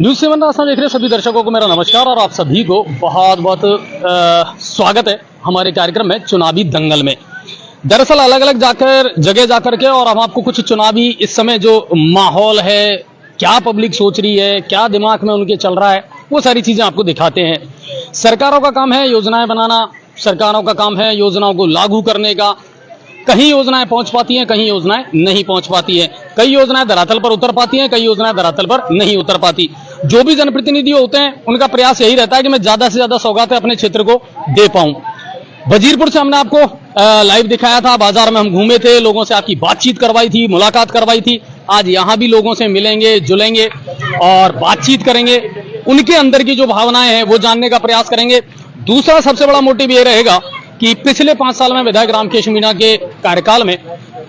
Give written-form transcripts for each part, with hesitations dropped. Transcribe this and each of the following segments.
News 7 Rajasthan देख रहे सभी दर्शकों को मेरा नमस्कार और आप सभी को बहुत बहुत स्वागत है हमारे कार्यक्रम में चुनावी दंगल में। दरअसल अलग अलग जगह जाकर के और हम आपको कुछ चुनावी इस समय जो माहौल है, क्या पब्लिक सोच रही है, क्या दिमाग में उनके चल रहा है, वो सारी चीजें आपको दिखाते हैं। सरकारों का काम है योजनाएं बनाना, सरकारों का काम है योजनाओं को लागू करने का। कहीं योजनाएं पहुंच पाती हैं, कहीं योजनाएं नहीं पहुंच पाती है। कई योजनाएं धरातल पर उतर पाती हैं, कई योजनाएं धरातल पर नहीं उतर पाती। जो भी जनप्रतिनिधि होते हैं उनका प्रयास यही रहता है कि मैं ज्यादा से ज्यादा सौगातें अपने क्षेत्र को दे पाऊं। वजीरपुर से हमने आपको लाइव दिखाया था, बाजार में हम घूमे थे, लोगों से आपकी बातचीत करवाई थी, मुलाकात करवाई थी। आज यहाँ भी लोगों से मिलेंगे, जुलेंगे और बातचीत करेंगे, उनके अंदर की जो भावनाएं हैं वो जानने का प्रयास करेंगे। दूसरा सबसे बड़ा मोटिव ये रहेगा कि पिछले 5 साल में विधायक रामकेश मीणा के कार्यकाल में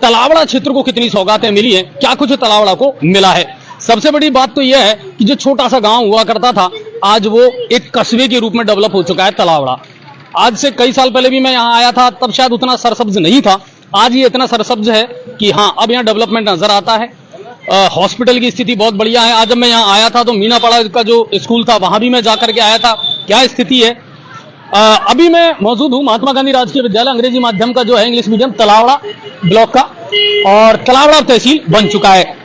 तलावड़ा क्षेत्र को कितनी सौगातें मिली हैं, क्या कुछ तलावड़ा को मिला है। सबसे बड़ी बात तो यह है कि जो छोटा सा गांव हुआ करता था आज वो एक कस्बे के रूप में डेवलप हो चुका है तलावड़ा। आज से कई साल पहले भी मैं यहाँ आया था, तब शायद उतना सरसब्ज नहीं था, आज ये इतना सरसब्ज है कि हाँ अब यहाँ डेवलपमेंट नजर आता है। हॉस्पिटल की स्थिति बहुत बढ़िया है। आज जब मैं यहाँ आया था तो मीनापाड़ा का जो स्कूल था वहां भी मैं जाकर के आया था, क्या स्थिति है। अभी मैं मौजूद हूँ महात्मा गांधी राजकीय विद्यालय अंग्रेजी माध्यम का जो है इंग्लिश मीडियम तलावड़ा ब्लॉक का, और तलावड़ा तहसील बन चुका है।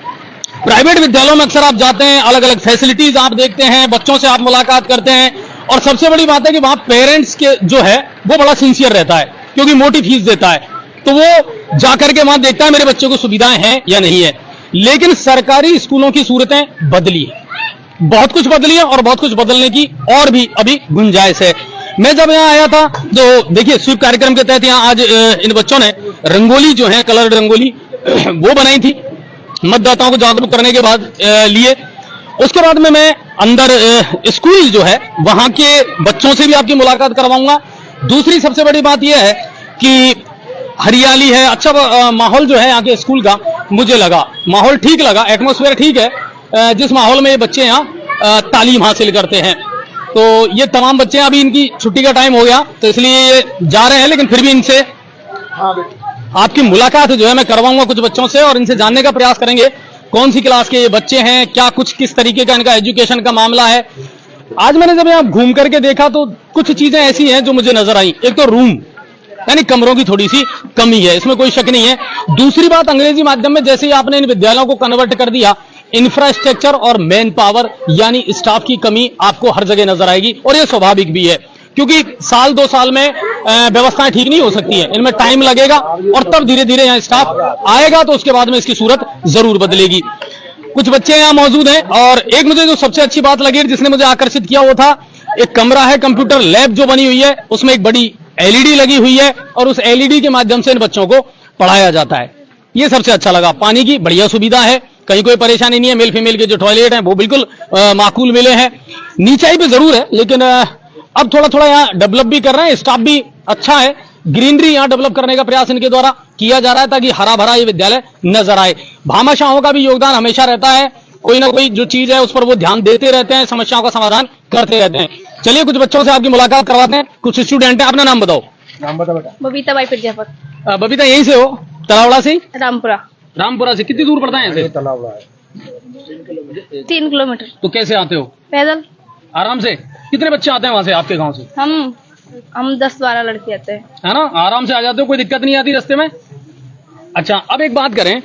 प्राइवेट विद्यालयों में अक्सर आप जाते हैं, अलग अलग फैसिलिटीज आप देखते हैं, बच्चों से आप मुलाकात करते हैं, और सबसे बड़ी बात है कि वहां पेरेंट्स के जो है वो बड़ा सिंसियर रहता है क्योंकि मोटी फीस देता है, तो वो जाकर के वहां देखता है मेरे बच्चे को सुविधाएं हैं या नहीं है। लेकिन सरकारी स्कूलों की सूरतें बदली है, बहुत कुछ बदली है और बहुत कुछ बदलने की और भी अभी गुंजाइश है। मैं जब यहाँ आया था तो देखिए स्वीप कार्यक्रम के तहत यहाँ आज इन बच्चों ने रंगोली जो है कलर्ड रंगोली वो बनाई थी, मतदाताओं को जागरूक करने के बाद लिए। उसके बाद में मैं अंदर स्कूल जो है वहां के बच्चों से भी आपकी मुलाकात करवाऊंगा। दूसरी सबसे बड़ी बात यह है कि हरियाली है, अच्छा माहौल जो है यहाँ के स्कूल का मुझे लगा, माहौल ठीक लगा, एटमॉस्फेयर ठीक है, जिस माहौल में ये बच्चे यहाँ तालीम हासिल करते हैं। तो ये तमाम बच्चे अभी इनकी छुट्टी का टाइम हो गया तो इसलिए ये जा रहे हैं, लेकिन फिर भी इनसे आपकी मुलाकात जो है मैं करवाऊंगा कुछ बच्चों से और इनसे जानने का प्रयास करेंगे कौन सी क्लास के ये बच्चे हैं, क्या कुछ किस तरीके का इनका एजुकेशन का मामला है। आज मैंने जब यहाँ घूम करके देखा तो कुछ चीजें ऐसी हैं जो मुझे नजर आई। एक तो रूम यानी कमरों की थोड़ी सी कमी है, इसमें कोई शक नहीं है। दूसरी बात अंग्रेजी माध्यम में जैसे ही आपने इन विद्यालयों को कन्वर्ट कर दिया, इंफ्रास्ट्रक्चर और मैन पावर यानी स्टाफ की कमी आपको हर जगह नजर आएगी और ये स्वाभाविक भी है क्योंकि साल 2 साल में व्यवस्थाएं ठीक नहीं हो सकती है, इनमें टाइम लगेगा और तब धीरे धीरे यहाँ स्टाफ आएगा तो उसके बाद में इसकी सूरत जरूर बदलेगी। कुछ बच्चे यहाँ मौजूद हैं और एक मुझे जो सबसे अच्छी बात लगी जिसने मुझे आकर्षित किया वो था एक कमरा है, कंप्यूटर लैब जो बनी हुई है, उसमें एक बड़ी एलईडी लगी हुई है और उस एलईडी के माध्यम से इन बच्चों को पढ़ाया जाता है। ये सबसे अच्छा लगा। पानी की बढ़िया सुविधा है, कहीं कोई परेशानी नहीं है, मेल फीमेल के जो टॉयलेट हैं वो बिल्कुल माकूल मिले हैं। नीचाई पे जरूर है लेकिन अब थोड़ा थोड़ा यहाँ डेवलप भी कर रहे हैं, स्टाफ भी अच्छा है, ग्रीनरी यहाँ डेवलप करने का प्रयास इनके द्वारा किया जा रहा है ताकि हरा भरा ये विद्यालय नजर आए। भामाशाहों का भी योगदान हमेशा रहता है, कोई ना कोई जो चीज है उस पर वो ध्यान देते रहते हैं, समस्याओं का समाधान करते रहते हैं। चलिए कुछ बच्चों से आपकी मुलाकात करवाते हैं, कुछ स्टूडेंट है, अपना नाम बताओ। नाम बता बेटा। बबीता बाई प्रजापत। बबीता यहीं से हो? तलावड़ा से? रामपुरा से कितनी दूर पड़ता है यहाँ से? तलावड़ा है 3 किलोमीटर। तो कैसे आते हो? पैदल। आराम से? कितने बच्चे आते हैं वहां से आपके गांव से? हम 10-12 लड़के आते हैं, है ना, आराम से आ जाते हो, कोई दिक्कत नहीं आती रास्ते में। अच्छा अब एक बात करें,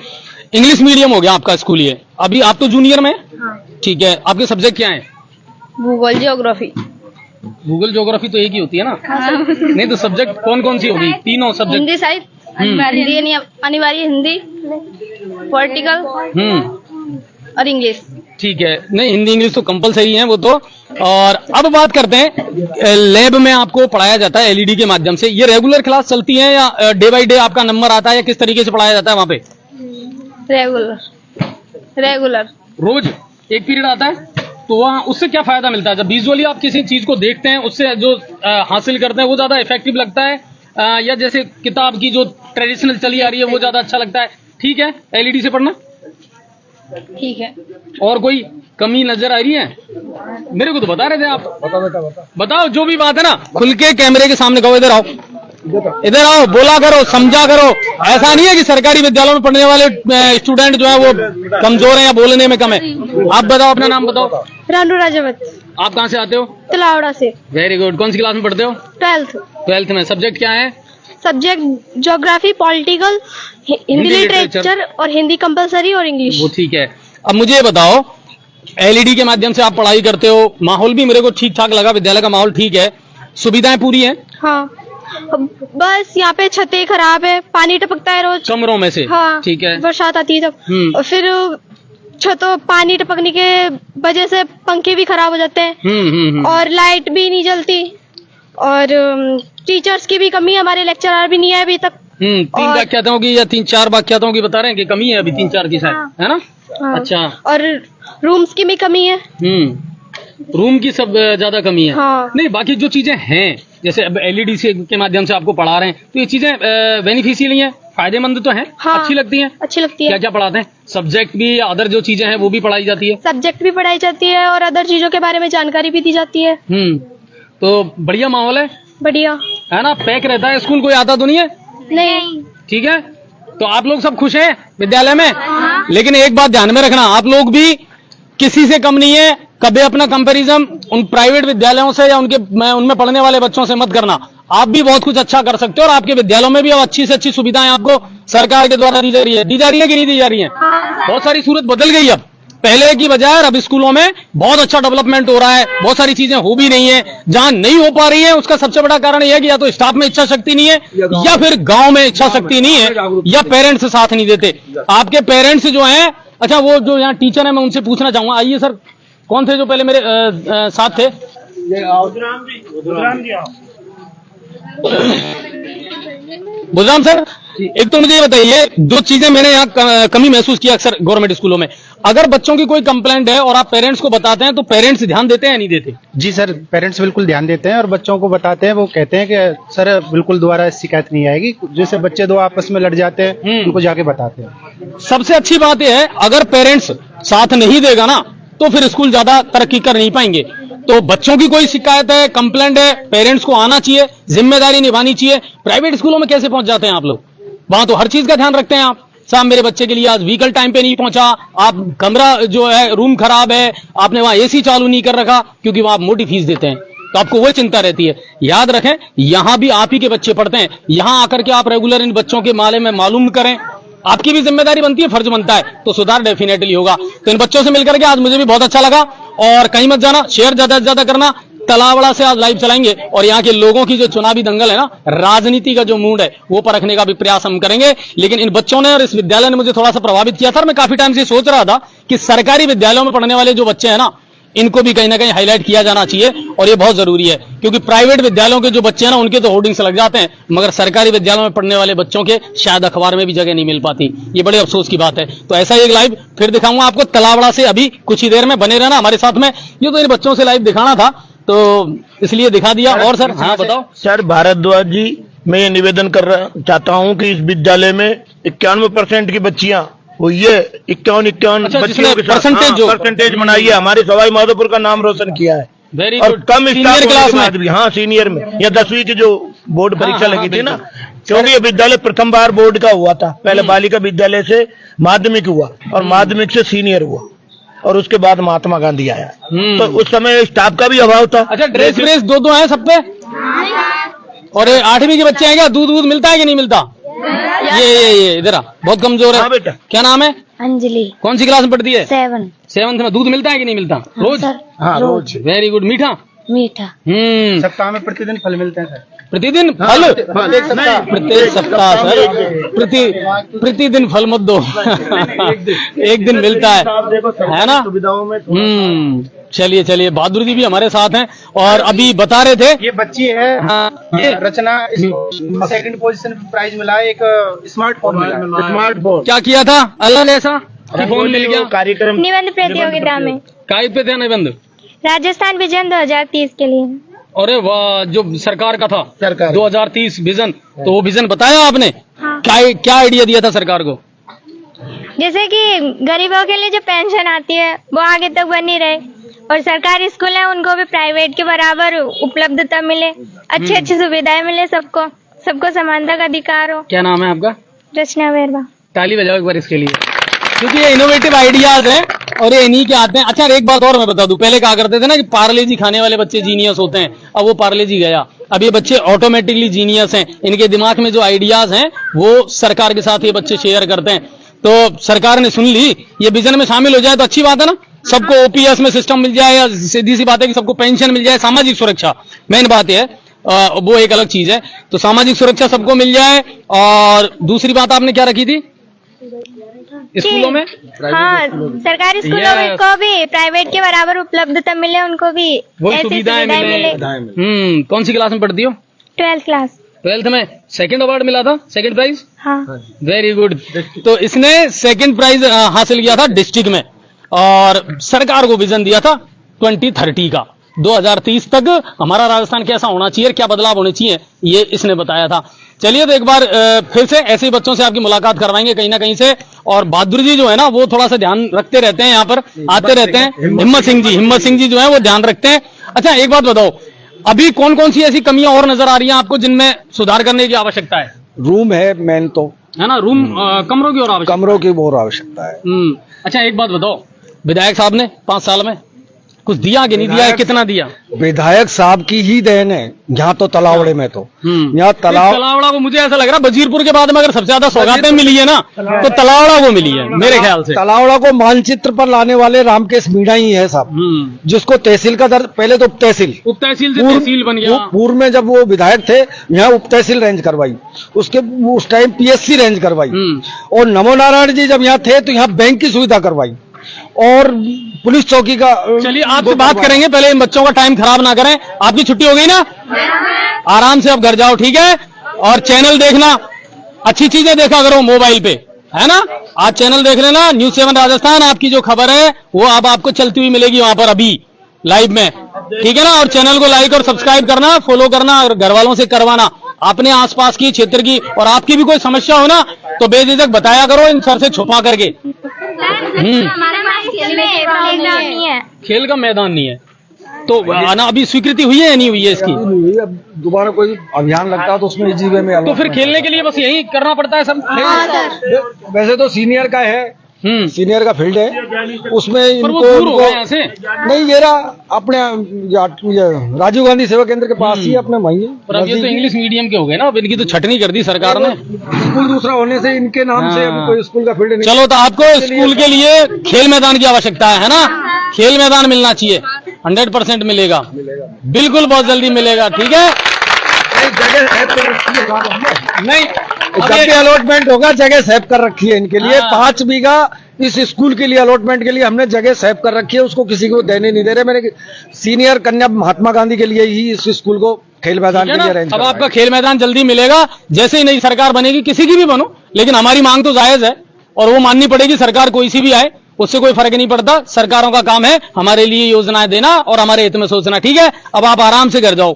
इंग्लिश मीडियम हो गया आपका स्कूल, ये अभी आप तो जूनियर में? हाँ। ठीक है, आपके सब्जेक्ट क्या है? भूगोल, ज्योग्राफी। भूगोल ज्योग्राफी तो एक ही होती है ना? हाँ। नहीं तो सब्जेक्ट कौन कौन सी होगी? तीनों सब्जेक्ट? हिंदी साहित्य अनिवार्य, हिंदी, पॉलिटिकल और इंग्लिश। ठीक है, नहीं हिंदी इंग्लिश तो कंपलसरी है वो तो। और अब बात करते हैं, लैब में आपको पढ़ाया जाता है एलईडी के माध्यम से, ये रेगुलर क्लास चलती है या डे बाय डे आपका नंबर आता है या किस तरीके से पढ़ाया जाता है वहाँ पे? रेगुलर रोज एक पीरियड आता है, तो वहाँ उससे क्या फायदा मिलता है? जब विजुअली आप किसी चीज को देखते हैं उससे जो हासिल करते हैं वो ज्यादा इफेक्टिव लगता है या जैसे किताब की जो ट्रेडिशनल चली आ रही है वो ज्यादा अच्छा लगता है? ठीक है, एलईडी से पढ़ना ठीक है। और कोई कमी नजर आ रही है? मेरे को तो बता रहे थे आप। बता बेटा बता। बताओ जो भी बात है ना, खुल के कैमरे के सामने कहो, इधर आओ, इधर आओ, बोला करो, समझा करो। ऐसा नहीं है कि सरकारी विद्यालयों में पढ़ने वाले स्टूडेंट जो है वो कमजोर हैं या बोलने में कम है। आप बताओ, अपना नाम बताओ। रानू राजावत, आप कहाँ से आते हो? तलावड़ा से। Very good. कौन सी क्लास में पढ़ते हो? 12th में। सब्जेक्ट क्या है? Subject geography, political, Hindi literature और हिंदी कंपलसरी और इंग्लिश। वो ठीक है। अब मुझे ये बताओ, एलईडी के माध्यम से आप पढ़ाई करते हो, माहौल भी मेरे को ठीक ठाक लगा, विद्यालय का माहौल ठीक है, सुविधाएं पूरी हैं? हाँ, बस यहाँ पे छतें खराब है, पानी टपकता है रोज कमरों में से। हाँ, ठीक है। बरसात आती है जब, और फिर छतों पानी टपकने के वजह से पंखे भी खराब हो जाते हैं, और लाइट भी नहीं जलती, और टीचर्स की भी कमी है, हमारे लेक्चरर भी नहीं है अभी तक। 3 व्याख्याताओं की या 3-4 व्याख्याताओं की बता रहे हैं कि कमी है अभी, 3-4 की शायद। हाँ। है ना? हाँ। अच्छा। और रूम्स की भी कमी है। रूम की सब ज्यादा कमी है। हाँ। नहीं, बाकी जो चीजें हैं, जैसे अब एलईडी के माध्यम से आपको पढ़ा रहे हैं, तो ये चीजें बेनिफिशियल हैं, फायदेमंद तो हैं। हाँ, अच्छी लगती हैं। अच्छी लगती है। क्या क्या पढ़ाते हैं? सब्जेक्ट भी, अदर जो चीजें हैं वो भी पढ़ाई जाती है? सब्जेक्ट भी पढ़ाई जाती है और अदर चीजों के बारे में जानकारी भी दी जाती है। तो बढ़िया माहौल है, बढ़िया है ना? पैक रहता है स्कूल, कोई आता तो नहीं है? नहीं। ठीक है, तो आप लोग सब खुश हैं विद्यालय में? हाँ। लेकिन एक बात ध्यान में रखना, आप लोग भी किसी से कम नहीं है। कभी अपना कंपैरिजन उन प्राइवेट विद्यालयों से या उनमें पढ़ने वाले बच्चों से मत करना। आप भी बहुत कुछ अच्छा कर सकते हो, और आपके विद्यालयों में भी अब अच्छी से अच्छी सुविधाएं आपको सरकार के द्वारा दी जा रही है। दी जा रही है कि नहीं दी जा रही है? बहुत सारी सूरत बदल गई अब, पहले की बजाय अब स्कूलों में बहुत अच्छा डेवलपमेंट हो रहा है। बहुत सारी चीजें हो भी रही हैं, जहां नहीं हो पा रही है उसका सबसे बड़ा कारण यह है कि या तो स्टाफ में इच्छा शक्ति नहीं है, या फिर गांव में इच्छा शक्ति नहीं है, या पेरेंट्स साथ नहीं देते। आपके पेरेंट्स जो हैं, अच्छा वो जो यहाँ टीचर है, मैं उनसे पूछना चाहूंगा। आइए सर, कौन थे जो पहले मेरे साथ थे? बुलराम सर, एक तो मुझे ये बताइए, दो चीजें मैंने यहाँ कमी महसूस किया अक्सर गवर्नमेंट स्कूलों में। अगर बच्चों की कोई कंप्लेंट है और आप पेरेंट्स को बताते हैं, तो पेरेंट्स ध्यान देते हैं या नहीं देते? जी सर, पेरेंट्स बिल्कुल ध्यान देते हैं और बच्चों को बताते हैं। वो कहते हैं कि सर बिल्कुल दोबारा शिकायत नहीं आएगी। जैसे बच्चे दो आपस में लड़ जाते हैं, उनको जाके बताते हैं। सबसे अच्छी बात यह है, अगर पेरेंट्स साथ नहीं देगा ना, तो फिर स्कूल ज्यादा तरक्की कर नहीं पाएंगे। तो बच्चों की कोई शिकायत है, कंप्लेंट है, पेरेंट्स को आना चाहिए, जिम्मेदारी निभानी चाहिए। प्राइवेट स्कूलों में कैसे पहुंच जाते हैं आप लोग? वहां तो हर चीज का ध्यान रखते हैं आप। साहब मेरे बच्चे के लिए आज व्हीकल टाइम पे नहीं पहुंचा, आप कमरा जो है रूम खराब है, आपने वहां एसी चालू नहीं कर रखा, क्योंकि वहां आप मोटी फीस देते हैं, तो आपको वो चिंता रहती है। याद रखें, यहां भी आप ही के बच्चे पढ़ते हैं, यहां आकर के आप रेगुलर इन बच्चों के बारे में मालूम करें। आपकी भी जिम्मेदारी बनती है, फर्ज बनता है, तो सुधार डेफिनेटली होगा। तो इन बच्चों से मिलकर के आज मुझे भी बहुत अच्छा लगा। और कहीं मत जाना, शेयर ज्यादा से ज्यादा करना। तलावड़ा से आज लाइव चलाएंगे और यहाँ के लोगों की जो चुनावी दंगल है ना, राजनीति का जो मूड है, वो परखने का भी प्रयास हम करेंगे। लेकिन इन बच्चों ने और इस विद्यालय ने मुझे थोड़ा सा प्रभावित किया था। मैं काफी टाइम से सोच रहा था कि सरकारी विद्यालयों में पढ़ने वाले जो बच्चे हैं ना, इनको भी कहीं ना कहीं हाईलाइट किया जाना चाहिए, और ये बहुत जरूरी है। क्योंकि प्राइवेट विद्यालयों के जो बच्चे हैं ना, उनके तो होर्डिंग्स लग जाते हैं, मगर सरकारी विद्यालयों में पढ़ने वाले बच्चों के शायद अखबार में भी जगह नहीं मिल पाती। ये बड़े अफसोस की बात है। तो ऐसा ही एक लाइव फिर दिखाऊंगा आपको तलावड़ा से, अभी कुछ ही देर में। बने रहना हमारे साथ में। ये तो इन बच्चों से लाइव दिखाना था, तो इसलिए दिखा दिया। और सर, हाँ बताओ सर। भारद्वाज जी, मैं ये निवेदन चाहता हूँ कि इस विद्यालय में 91% की बच्चियां, वो ये 51 अच्छा, बच्चियों के परसेंटेज बनाई है, हमारे सवाई माधोपुर का नाम रोशन किया है। वेरी और गुड। कम सीनियर क्लास में भी, हाँ सीनियर में, या 10वीं की जो बोर्ड परीक्षा हाँ, लगी थी ना, क्योंकि ये विद्यालय प्रथम बार बोर्ड का हुआ था। पहले बालिका विद्यालय से माध्यमिक हुआ, और माध्यमिक से सीनियर हुआ, और उसके बाद महात्मा गांधी आया। तो उस समय स्टाफ का भी अभाव था। अच्छा, ड्रेस व्रेस दो है सब पे? और 8वीं के बच्चे हैं क्या? दूध मिलता है कि नहीं मिलता? ये इधर आ, बहुत कमजोर है। हाँ बेटा। क्या नाम है? अंजलि। कौन सी क्लास में पढ़ती है? 7th में। दूध मिलता है कि नहीं मिलता? रोज? हाँ रोज। Very good. मीठा? मीठा। सप्ताह में प्रतिदिन फल मिलते हैं सर। प्रतिदिन फल? प्रत्येक सप्ताह सर, प्रतिदिन फल मत दो। एक दिन मिलता है ना? सुविधाओं में चलिए, बहादुर जी भी हमारे साथ हैं, और अभी बता रहे थे ये बच्ची है। हाँ, ये रचना 2nd पोजीशन पे प्राइज मिला है, एक स्मार्टफोन मिला। स्मार्टफोन क्या किया था? अल्लाह ने ऐसा फोन मिल गया। कार्यक्रम निबंध प्रतियोगिता में काइट पे थे निबंध, राजस्थान विजन 2030 के लिए। अरे वाह, जो सरकार का था, सरकार 2030 विजन। तो वो विजन बताया आपने? हाँ। क्या आइडिया दिया था सरकार को? जैसे कि गरीबों के लिए जो पेंशन आती है वो आगे तक बनी रहे, और सरकारी स्कूल है उनको भी प्राइवेट के बराबर उपलब्धता मिले, अच्छी सुविधाएं मिले सबको, सबको समानता का अधिकार हो। क्या नाम है आपका? रचना बेरवा। ताली बजाओ एक बार इसके लिए, क्योंकि ये इनोवेटिव आइडियाज हैं और ये इन्हीं के आते हैं। अच्छा एक बात और मैं बता दूं, पहले कहा करते थे ना कि पार्ले जी खाने वाले बच्चे जीनियस होते हैं, अब वो पार्ले जी गया, अब ये बच्चे ऑटोमेटिकली जीनियस हैं। इनके दिमाग में जो आइडियाज हैं वो सरकार के साथ ये बच्चे शेयर करते हैं। तो सरकार ने सुन ली, ये विजन में शामिल हो जाए तो अच्छी बात है ना। सबको ओपीएस में सिस्टम मिल जाए, या सीधी सी बात है कि सबको पेंशन मिल जाए, सामाजिक सुरक्षा मेन बात है, वो एक अलग चीज है। तो सामाजिक सुरक्षा सबको मिल जाए। और दूसरी बात आपने क्या रखी थी स्कूलों में? हाँ, सरकारी स्कूलों में को भी प्राइवेट के बराबर उपलब्धता मिले, उनको भी वही ऐसी सुविधाएं मिले। कौन सी क्लास में पढ़ती हो? 12th class. 12th में सेकंड अवार्ड मिला था, सेकंड प्राइज? हाँ। Very good. तो इसने सेकंड प्राइज हासिल किया था डिस्ट्रिक्ट में, और सरकार को विजन दिया था 2030 का, 2030 तक हमारा राजस्थान कैसा होना चाहिए, क्या बदलाव होने चाहिए, ये इसने बताया था। चलिए तो एक बार फिर से ऐसे ही बच्चों से आपकी मुलाकात करवाएंगे कहीं ना कहीं से। और बहादुर जी जो है ना वो थोड़ा सा ध्यान रखते रहते हैं, यहाँ पर आते रहते हैं। हिम्मत सिंह जी जो है वो ध्यान रखते हैं। अच्छा एक बात बताओ, अभी कौन कौन सी ऐसी कमियां और नजर आ रही हैं आपको जिनमें सुधार करने की आवश्यकता है? रूम है मेन तो, है ना, रूम कमरों की और आवश्यकता, कमरों की बहुत आवश्यकता है। अच्छा एक बात बताओ, विधायक साहब ने 5 साल में कुछ दिया कि नहीं दिया है, कितना दिया? विधायक साहब की ही देन है यहाँ तो, तलावड़े में तो यहाँ तलावड़ा को मुझे ऐसा लग रहा है वजीरपुर के बाद में अगर सबसे ज्यादा सौगातें मिली है ना तो तलावड़ा को मिली है मेरे ख्याल से। तलावड़ा को मानचित्र पर लाने वाले रामकेश मीणा ही है साहब, जिसको तहसील का दर्ज, पहले तो उप तहसील से तहसील बन गया। पूर्व में जब वो विधायक थे यहाँ उप तहसील रेंज करवाई, उसके उस टाइम पीएससी रेंज करवाई, और नमो नारायण जी जब यहाँ थे तो यहाँ बैंक की सुविधा करवाई और पुलिस चौकी का। चलिए आपसे बात करेंगे, पहले इन बच्चों का टाइम खराब ना करें। आपकी छुट्टी हो गई ना, आराम से अब घर जाओ, ठीक है? और चैनल देखना, अच्छी चीजें देखा करो मोबाइल पे, है ना। आज चैनल देख लेना, न्यूज़ 7 राजस्थान, आपकी जो खबर है वो अब आपको चलती हुई मिलेगी वहां पर अभी लाइव में, ठीक है ना। और चैनल को लाइक और सब्सक्राइब करना, फॉलो करना, और घर वालों से करवाना। अपने आसपास की क्षेत्र की और आपकी भी कोई समस्या हो ना तो बेझिझक बताया करो, इन सर से छुपा करके। खेल का मैदान नहीं है तो आना अभी स्वीकृति हुई है या नहीं हुई है इसकी? अब दोबारा कोई अभियान लगता है तो उसमें जीवे में तो फिर खेलने के लिए बस यही करना पड़ता है सब। वैसे तो सीनियर का है, सीनियर का फील्ड है, उसमें इनको यहाँ से नहीं, ये रहा अपने राजीव गांधी सेवा केंद्र के पास ही अपने वही है। पर अब ये तो इंग्लिश मीडियम के हो गए ना, अब इनकी तो छटनी कर दी सरकार ने। स्कूल दूसरा होने से इनके नाम से अभी कोई स्कूल का फील्ड नहीं। चलो तो आपको स्कूल के लिए खेल मैदान की आवश्यकता है ना, खेल मैदान मिलना चाहिए, 100% मिलेगा, बिल्कुल बहुत जल्दी मिलेगा, ठीक है। नहीं जब भी अलॉटमेंट होगा जगह सेव कर रखी है इनके लिए, 5 बीघा इस स्कूल के लिए अलॉटमेंट के लिए हमने जगह सेव कर रखी है, उसको किसी को देने नहीं दे रहे। मैंने सीनियर कन्या महात्मा गांधी के लिए ही इस स्कूल को खेल मैदान के लिए अरेंज अब आपका खेल मैदान जल्दी मिलेगा, जैसे ही नई सरकार बनेगी, किसी की भी बनो, लेकिन हमारी मांग तो जायज है और वो माननी पड़ेगी। सरकार कोई सी भी आए उससे कोई फर्क नहीं पड़ता, सरकारों का काम है हमारे लिए योजनाएं देना और हमारे हित में सोचना, ठीक है। अब आप आराम से घर जाओ,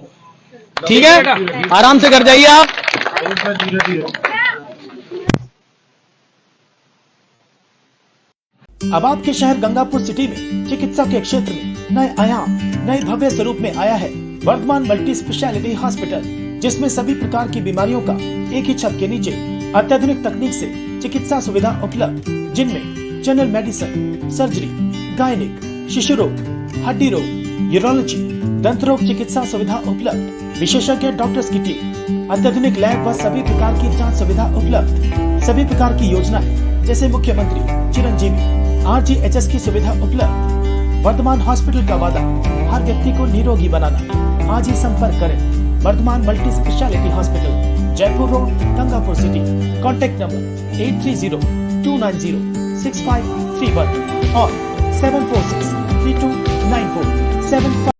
ठीक है, आराम से घर जाइए आप। अब आपके शहर गंगापुर सिटी में चिकित्सा के क्षेत्र में नए आयाम, नए भव्य स्वरूप में आया है वर्धमान मल्टी स्पेशलिटी हॉस्पिटल, जिसमें सभी प्रकार की बीमारियों का एक ही छत के नीचे अत्याधुनिक तकनीक से चिकित्सा सुविधा उपलब्ध, जिनमें जनरल मेडिसिन, सर्जरी, गायनिक, शिशु रोग, हड्डी रोग, यूरोलॉजी, दंत रोग चिकित्सा सुविधा उपलब्ध, विशेषज्ञ डॉक्टर्स की टीम, अत्याधुनिक लैब व सभी प्रकार की जांच सुविधा उपलब्ध, सभी प्रकार की योजनाएं जैसे मुख्यमंत्री चिरंजीवी RGHS की सुविधा उपलब्ध। वर्धमान हॉस्पिटल का वादा हर व्यक्ति को निरोगी बनाना। आज ही संपर्क करें Vardhman multi speciality hospital, Jaipur road, Gangapur city. Contact number 8302906531 और 746329475।